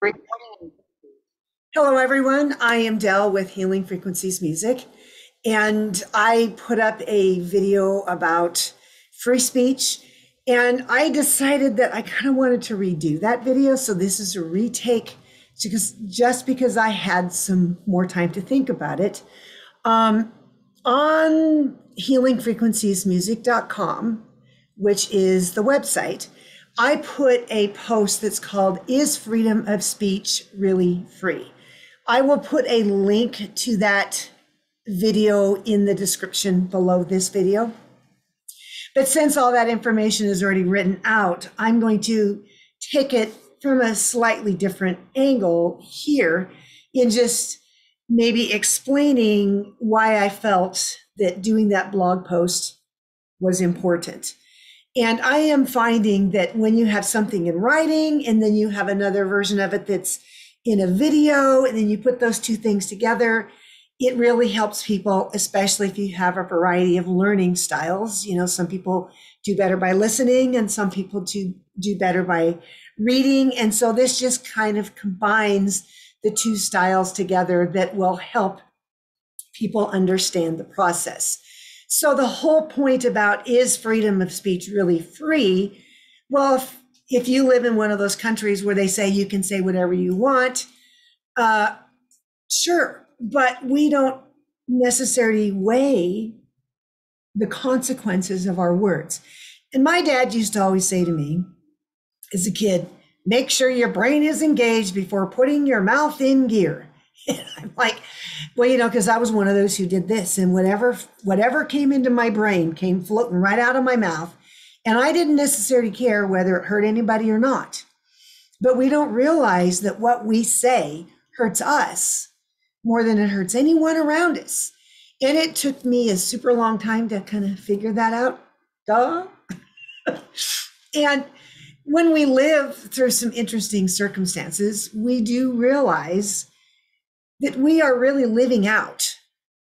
Recording. Hello, everyone. I am Dell with Healing Frequencies Music, and I put up a video about free speech. And I decided that I kind of wanted to redo that video. So this is a retake just because I had some more time to think about it. On healingfrequenciesmusic.com, which is the website, I put a post that's called "Is Freedom of Speech Really Free?" I will put a link to that video in the description below this video. But since all that information is already written out, I'm going to take it from a slightly different angle here in just maybe explaining why I felt that doing that blog post was important. And I am finding that when you have something in writing and then you have another version of it that's in a video, and then you put those two things together, it really helps people, especially if you have a variety of learning styles. You know, some people do better by listening and some people do better by reading. And so this just kind of combines the two styles together that will help people understand the process. So the whole point about, is freedom of speech really free? Well, if you live in one of those countries where they say you can say whatever you want, sure, but we don't necessarily weigh the consequences of our words. And my dad used to always say to me as a kid, make sure your brain is engaged before putting your mouth in gear. And I'm like, well, you know, because I was one of those who did this, and whatever came into my brain came floating right out of my mouth. And I didn't necessarily care whether it hurt anybody or not. But we don't realize that what we say hurts us more than it hurts anyone around us. And it took me a super long time to kind of figure that out. Duh. And when we live through some interesting circumstances, we do realize that we are really living out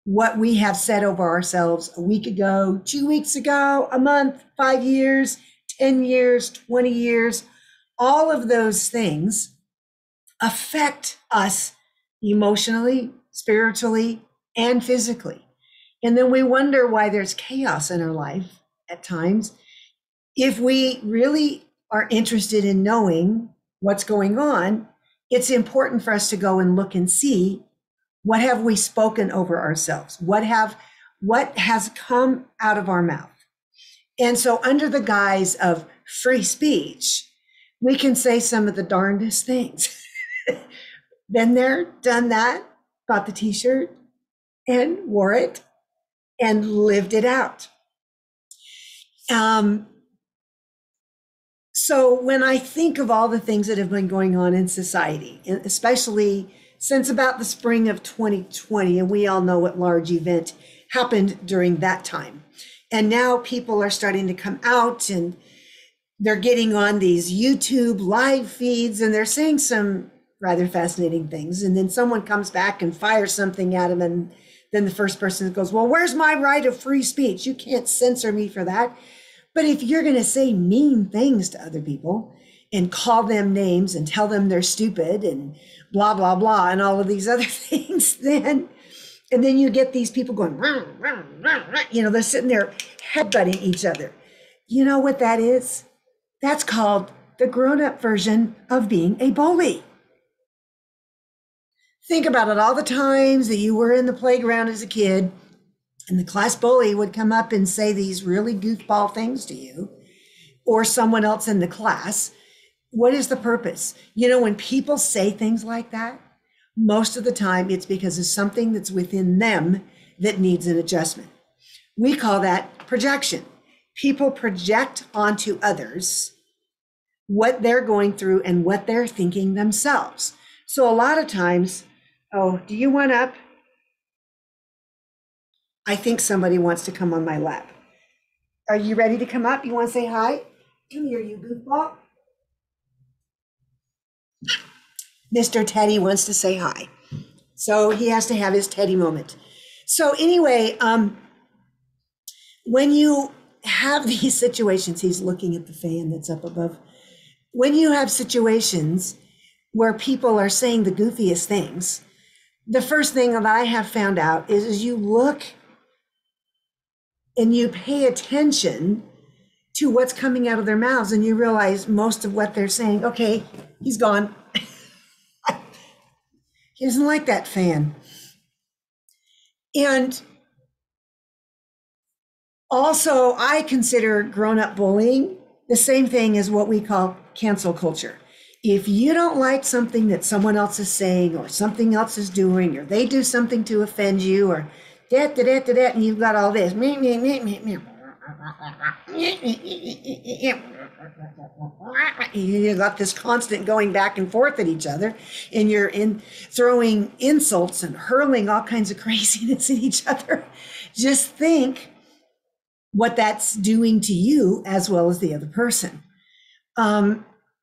what we have said over ourselves a week ago, 2 weeks ago, a month, 5 years, 10 years, 20 years. All of those things affect us emotionally, spiritually, and physically. And then we wonder why there's chaos in our life at times. If we really are interested in knowing what's going on, it's important for us to go and look and see, what have we spoken over ourselves? What has come out of our mouth? And so under the guise of free speech, we can say some of the darndest things. Been there, done that, bought the t-shirt and wore it and lived it out. So when I think of all the things that have been going on in society, especially since about the spring of 2020, and we all know what large event happened during that time. And now people are starting to come out and they're getting on these YouTube live feeds and they're saying some rather fascinating things. And then someone comes back and fires something at them. And then the first person goes, well, where's my right of free speech? You can't censor me for that. But if you're going to say mean things to other people and call them names and tell them they're stupid and blah, blah, blah, and all of these other things, and then you get these people going, rah, rah, rah, rah, you know, they're sitting there headbutting each other. You know what that is? That's called the grown-up version of being a bully. Think about it, all the times that you were in the playground as a kid and the class bully would come up and say these really goofball things to you or someone else in the class. What is the purpose? You know, when people say things like that, most of the time it's because of something that's within them that needs an adjustment. We call that projection. People project onto others what they're going through and what they're thinking themselves. So a lot of times, oh, do you want up? I think somebody wants to come on my lap. Are you ready to come up? You want to say hi? Come here, you goofball. Mr. Teddy wants to say hi. So he has to have his Teddy moment. So anyway, when you have these situations, he's looking at the fan that's up above. When you have situations where people are saying the goofiest things, the first thing that I have found out is you look and you pay attention to what's coming out of their mouths, and you realize most of what they're saying, okay, he's gone. He doesn't like that fan. And also, I consider grown-up bullying the same thing as what we call cancel culture. If you don't like something that someone else is saying or something else is doing, or they do something to offend you, or and you've got all this. You got this constant going back and forth at each other, and you're throwing insults and hurling all kinds of craziness at each other. Just think what that's doing to you as well as the other person.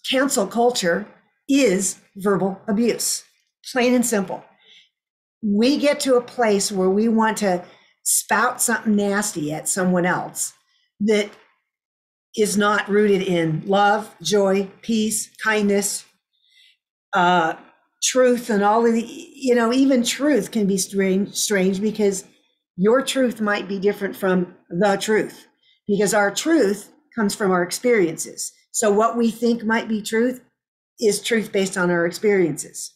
Cancel culture is verbal abuse, plain and simple. We get to a place where we want to spout something nasty at someone else that is not rooted in love, joy, peace, kindness, truth, and all of the, even truth can be strange because your truth might be different from the truth, because our truth comes from our experiences. So what we think might be truth is truth based on our experiences.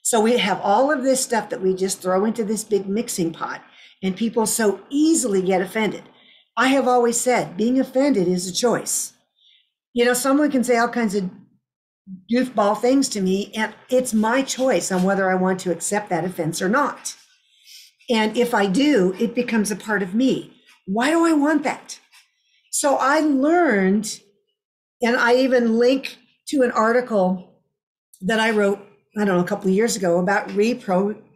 So we have all of this stuff that we just throw into this big mixing pot, and people so easily get offended. I have always said being offended is a choice. Someone can say all kinds of goofball things to me, and it's my choice on whether I want to accept that offense or not. And if I do, it becomes a part of me. Why do I want that? So I learned, and I even link to an article that I wrote, a couple of years ago about reprogramming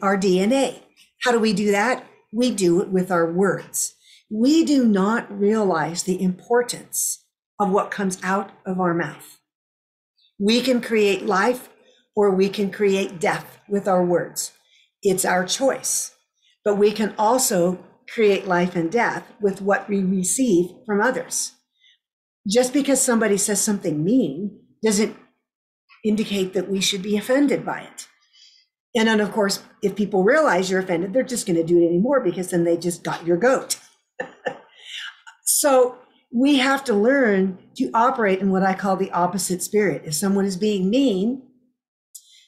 our DNA. How do we do that? We do it with our words. We do not realize the importance of what comes out of our mouth. We can create life or we can create death with our words. It's our choice. But we can also create life and death with what we receive from others. Just because somebody says something mean doesn't indicate that we should be offended by it. And then, of course, if people realize you're offended, they're just going to do it anymore because then they just got your goat. So we have to learn to operate in what I call the opposite spirit. If someone is being mean,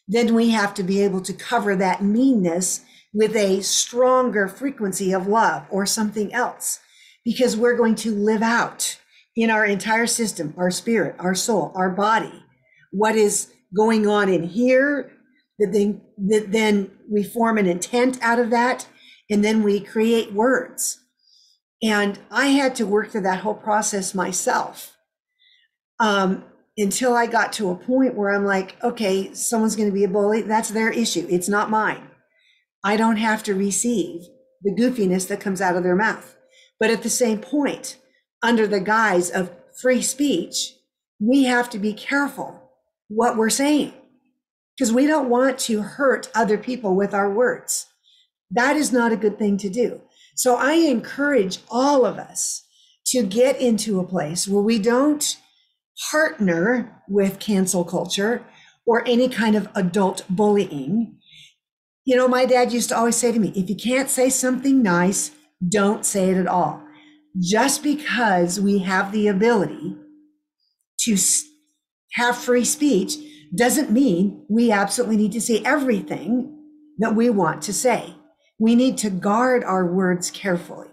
then we have to be able to cover that meanness with a stronger frequency of love or something else, because we're going to live out in our entire system, our spirit, our soul, our body, what is going on in here, that then we form an intent out of that, and then we create words. And I had to work through that whole process myself until I got to a point where I'm like, okay, someone's going to be a bully. That's their issue. It's not mine. I don't have to receive the goofiness that comes out of their mouth. But at the same point, under the guise of free speech, we have to be careful what we're saying, because we don't want to hurt other people with our words. That is not a good thing to do. So I encourage all of us to get into a place where we don't partner with cancel culture or any kind of adult bullying. My dad used to always say to me, if you can't say something nice, don't say it at all. Just because we have the ability to have free speech doesn't mean we absolutely need to say everything that we want to say. We need to guard our words carefully.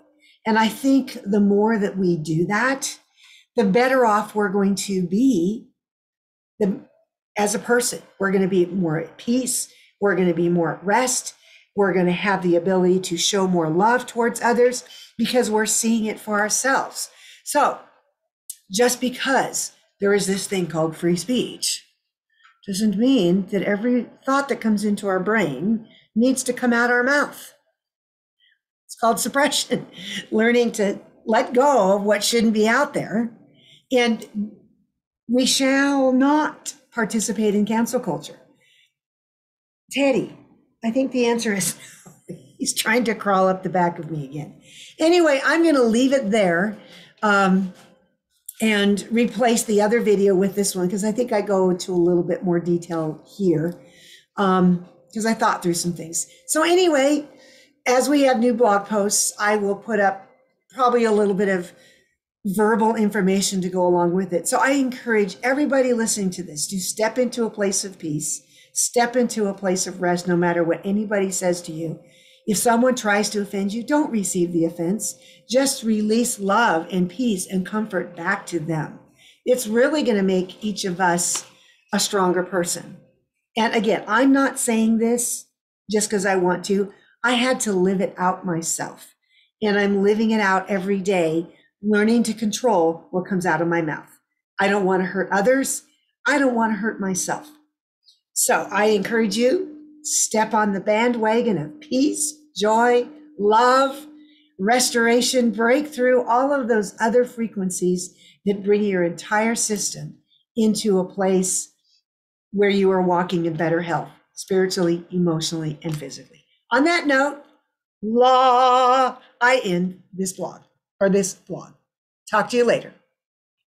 And I think the more that we do that, the better off we're going to be as a person. We're going to be more at peace. We're going to be more at rest. We're going to have the ability to show more love towards others because we're seeing it for ourselves. So just because there is this thing called free speech doesn't mean that every thought that comes into our brain needs to come out our mouth. It's called suppression, learning to let go of what shouldn't be out there. And we shall not participate in cancel culture. Teddy, I think the answer is no. He's trying to crawl up the back of me again. Anyway, I'm going to leave it there. And and replace the other video with this one because I think I go into a little bit more detail here because I thought through some things. So anyway, as we have new blog posts, I will put up probably a little bit of verbal information to go along with it. So I encourage everybody listening to this to step into a place of peace, step into a place of rest, no matter what anybody says to you. If someone tries to offend you, don't receive the offense. Just release love and peace and comfort back to them. It's really going to make each of us a stronger person. And again, I'm not saying this just because I want to. I had to live it out myself. And I'm living it out every day, learning to control what comes out of my mouth. I don't want to hurt others. I don't want to hurt myself. So I encourage you, step on the bandwagon of peace, joy, love, restoration, breakthrough, all of those other frequencies that bring your entire system into a place where you are walking in better health, spiritually, emotionally, and physically. On that note, I end this blog. Talk to you later.